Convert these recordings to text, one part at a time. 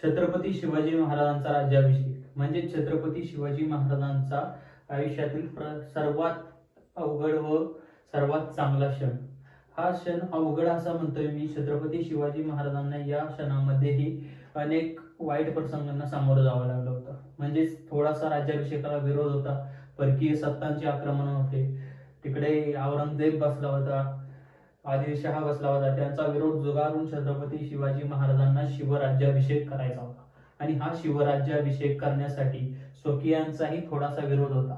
छत्रपती शिवाजी महाराजांचा राज्याभिषेक म्हणजे छत्रपती शिवाजी महाराजांचा आयुष्यातील सर्वात अवघड व सर्वात चांगला क्षण. हा क्षण अवघड असा म्हणतोय मी, छत्रपती शिवाजी महाराजांना या क्षणामध्येही अनेक वाईट प्रसंगांना सामोरं जावं लागलं होतं. म्हणजे थोडासा राज्याभिषेकाला विरोध होता, परकीय सत्तांचे आक्रमण होते, तिकडे औरंगजेब बसला होता, आदिलशहा बसला होता. त्यांचा विरोध जुगारून छत्रपती शिवाजी महाराजांना शिवराज्याभिषेक करायचा होता. आणि हा शिवराज्याभिषेक करण्यासाठी स्वकीयांचाही थोडासा विरोध होता.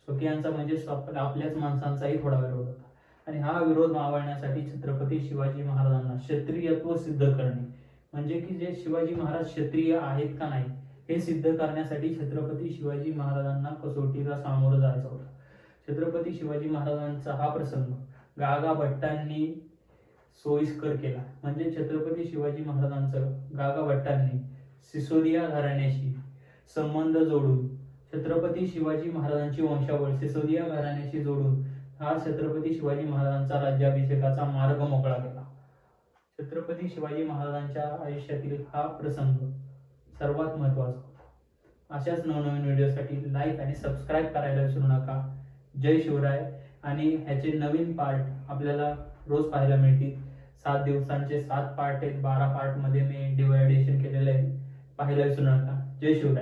स्वकीयांचा म्हणजे आपल्याच माणसांचाही थोडा विरोध होता. आणि हा विरोध मावळण्यासाठी छत्रपती शिवाजी महाराजांना क्षत्रियत्व सिद्ध करणे, म्हणजे की जे शिवाजी महाराज क्षत्रिय आहेत का नाही हे सिद्ध करण्यासाठी छत्रपती शिवाजी महाराजांना कसोटीला सामोरं जायचं होतं. छत्रपती शिवाजी महाराजांचा हा प्रसंग गागा भट्टांनी सोयीस्कर केला. म्हणजे छत्रपती शिवाजी महाराजांचं गागा भट्टांनी सिसोदिया घराण्याशी संबंध जोडून छत्रपती शिवाजी महाराजांची वंशावळ सिसोदिया घराण्याशी जोडून हा छत्रपती शिवाजी महाराजांचा राज्याभिषेकाचा मार्ग मोकळा केला. छत्रपती शिवाजी महाराजांच्या आयुष्यातील हा प्रसंग सर्वात महत्त्वाचा होता. अशाच नवनवीन व्हिडिओसाठी लाईक आणि सबस्क्राईब करायला विसरू नका. जय शिवराय. आणि ह्याचे नवीन पार्ट आपल्याला रोज पाहायला मिळतील. 7 दिवसांचे 7 पार्ट आहेत. 12 पार्टमध्ये मी डिवायडेशन केलेलं आहे. पाहायला विसरू नका. जय शिवराय.